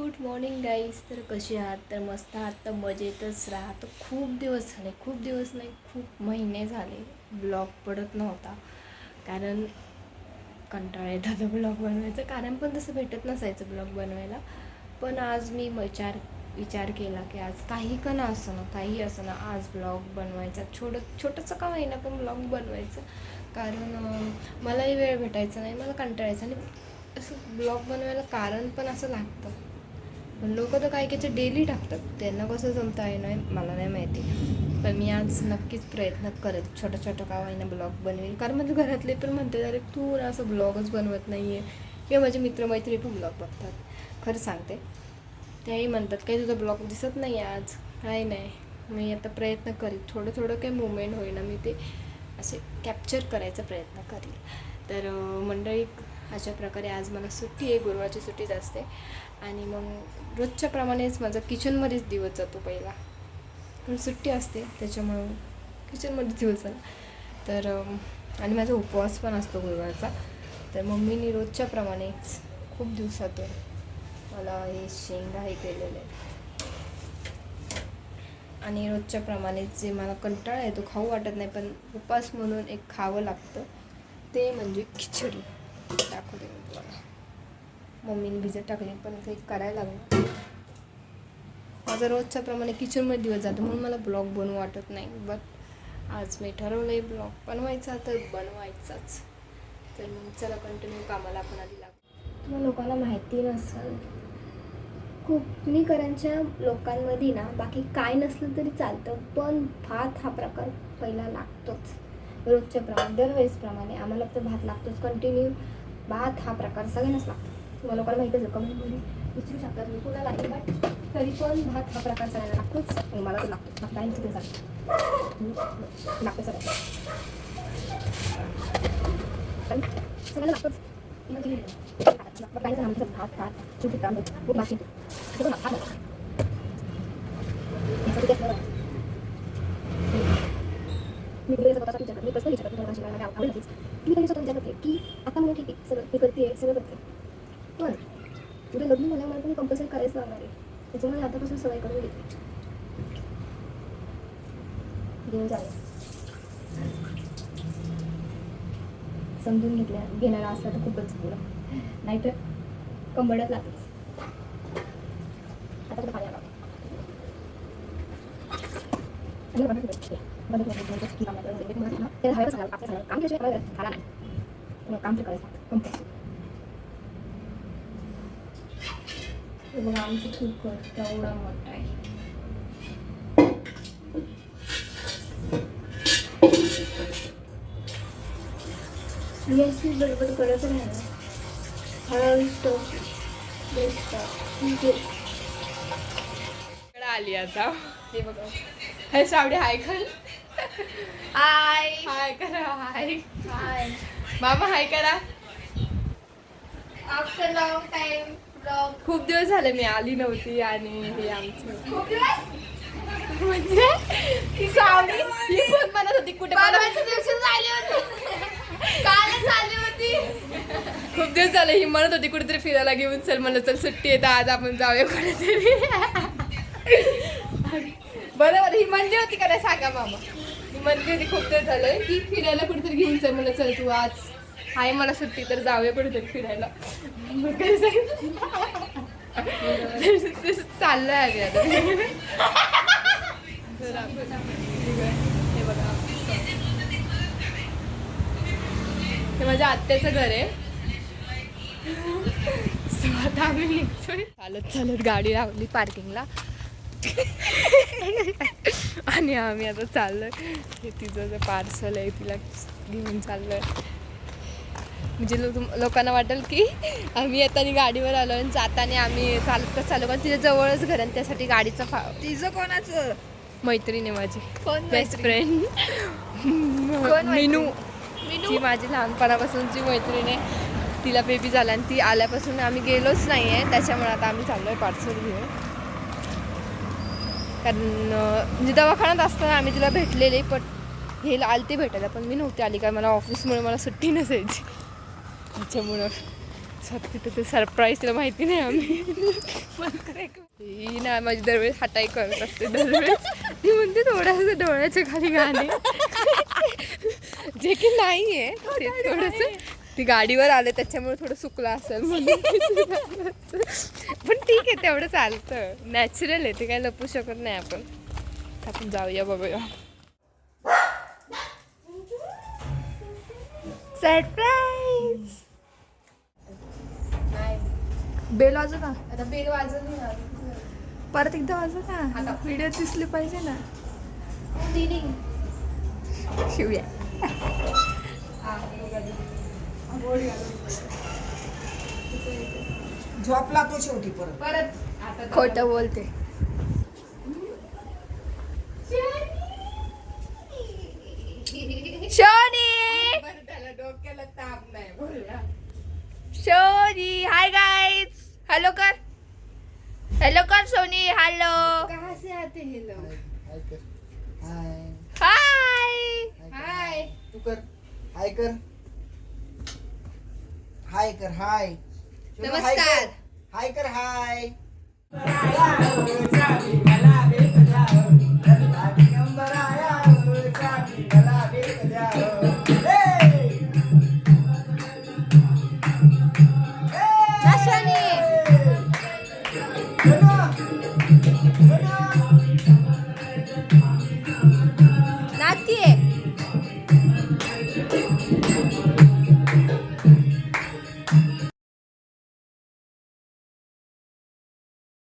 Good morning guys. तर कसे आहात? तर मस्त आहात? तर मजेतच राहा. तर खूप दिवस झाले, खूप दिवस नाही, खूप महिने झाले ब्लॉग पडत नव्हता. कारण कंटाळा येत होता ब्लॉग बनवायचं. कारण पण तसं भेटत नसायचं ब्लॉग बनवायला. पण आज मी विचार केला की आज काही का ना असं ना, काही असं ना, आज ब्लॉग बनवायचा. छोटंसं का होईना पण ब्लॉग बनवायचं. कारण मलाही वेळ भेटायचा नाही, मला कंटाळायचं. आणि असं ब्लॉग बनवायला कारण पण असं लागतं. पण लोक तर काही काही डेली टाकतात, त्यांना कसं जमतं आहे नाही मला नाही माहिती. पण मी आज नक्कीच प्रयत्न करेल, छोटं का होईना ब्लॉग बनवेल. कारण माझ्या घरातले पण म्हणते अरे तू ना असं ब्लॉगच बनवत नाही आहे. किंवा माझे मित्रमैत्री पण ब्लॉग बघतात. खरं सांगते, त्याही म्हणतात काही तुझा ब्लॉग दिसत नाही आज, काही नाही. मी आता प्रयत्न करीन, थोडं काही मुवमेंट होईना मी ते असे कॅप्चर करायचा प्रयत्न करील. तर मंडळी, अशा प्रकारे आज मला सुट्टी आहे, गुरुवारची सुट्टीच असते. आणि मग रोजच्याप्रमाणेच माझा किचनमध्येच दिवस जातो पहिला. पण सुट्टी असते त्याच्यामुळं किचनमध्येच दिवस झाला. तर आणि माझा उपवास पण असतो गुरुवारचा. तर मम्मीने रोजच्याप्रमाणेच खूप दिवसातून मला हे शेंगा हे केलेले आहे. आणि रोजच्याप्रमाणेच जे मला कंटाळा येतो, खाऊ वाटत नाही, पण उपवास म्हणून एक खावं लागतं, ते म्हणजे खिचडी. दाखवते मी तुम्हाला. मम्मीने भिजत टाकली पण ते करायला लागलं. माझा रोजच्याप्रमाणे किचनमध्ये दिवस जातो म्हणून मला ब्लॉग बनवू वाटत नाही. बट आज मी ठरवलं आहे ब्लॉग बनवायचा, तर बनवायचाच. तर मग चला कंटिन्यू कामाला आपण आधी लागतो. तुम्हाला लोकांना माहिती नसेल, कोकणीकरांच्या लोकांमध्ये ना बाकी काय नसलं तरी चालतं, पण भात हा प्रकार पहिला लागतोच. रोजच्या दरवेळेसप्रमाणे आम्हाला तर भात लागतोच. कंटिन्यू भात हा प्रकार सगळ्यांनाच लागतो. तुम्हाला लोकांना माहितीच आहे, कमेंटमध्ये विचारू शकतात मी कुणाला लागते, बट तरी पण भात हा प्रकार सगळ्यांना लागतोच. आणि मला तर लागतो, बाकी काय नसतं ते लागतं सगळ्यांना लागतोच. भात छोटी काम खूप बाकी मी कसं विचारत तुम्हाला आवडतीच मी तरी स्वतः विचार करते की आता मला ठीक आहे, सगळं हे करते, सगळं करते, पण उद्या लग्न झाल्यामुळे तुम्ही कंपल्सरी करायचं लागणार आहे. त्याच्यामुळे आतापासून सवय करून घेते. घेऊन जावे समजून घेणारा असला तर खूपच चांगलं, नाहीतर कंबरडात लागतेच. आता कुठं खाली आला काम केल्याशिवाय खाला नाही, काम तर करायचं कंपल्सरी. बघा आमचं कुकर केवढा मोठा आहे. याची बडबड करत राहिला, हळूहळू स्टॉप आली आता. हे बघा, हे सावडे हाय कर. हाय हाय करा, हाय हाय मामा, हाय करा. After long time blog. खूप दिवस झाले मी आली नव्हती. आणि हे आमचं म्हणजे ती सावडी ही पण म्हणत होती कुठे कालच आली होती. खूप दिवस झाले ही म्हणत होती कुठेतरी फिरायला घेऊन चल. म्हणलं चल सुट्टी येतं आज आपण जाऊया कुठेतरी. बरोबर ही म्हणली होती का नाही सांगा मामा. ही म्हणली होती खूप दिवस झालं की फिरायला कुठेतरी घेऊन चल. म्हणलं चल तू आज आहे मला सुट्टी तर जाऊया कुठेतरी फिरायला. चाललंय आम्ही आता. हे बघा, हे माझ्या आत्याचं घर आहे. आता आम्ही निघतोय चालत गाडी लावली पार्किंगला. आणि आम्ही आता चाललोय. हे तिचं जे पार्सल आहे तिला घेऊन चाललोय. म्हणजे लोकांना वाटेल की आम्ही येताना गाडीवर आलो आणि जाताना आम्ही चालत चालू. पण तिच्या जवळच घर आणि त्यासाठी गाडीचं तिचं कोणाचं मैत्रीण आहे माझी, बेस्ट फ्रेंड मीनू. ती माझी लहानपणापासूनची मैत्रीण आहे. तिला बेबी झाला आणि ती आल्यापासून आम्ही गेलोच नाही आहे. त्याच्यामुळे आता आम्ही चाललो आहे पार्सल घेऊन. कारण म्हणजे दवाखान्यात असताना आम्ही तिला भेटलेले, पण हे आलते भेटायला पण मी नव्हते आली. कारण मला ऑफिसमुळे मला सुट्टी नसायची. त्याच्यामुळं तिथे ते सरप्राईज तिला माहिती नाही आम्ही ही ना माझी दरवेळेस हटाई करत असते दरवेळेस. ती म्हणते थोडंसं डोळ्याच्या खाली गाणे जे की नाही आहे ते थोडंसं ती गाडीवर आले त्याच्यामुळे थोडं सुकलं असेल म्हणून. पण ठीक आहे तेवढं चालतं नॅचरल आहे ते काय लपू शकत नाही आपण जाऊया बघूया. सरप्राईज बेल वाजव का आता बेल वाजव परत एकदा वाजव का व्हिडिओ दिसले पाहिजे ना शिवया. झोपला तो शेवटी परत खोटं बोलते. शोनी डोक्याला ताप नाही बोलला. शोनी हाय गाइस हेलो कर सोनी हेलो. कहाँ से आते हैं लोग? हाय हाय हाय तू कर हाय कर हाय कर हाय. नमस्कार. हाय कर हाय.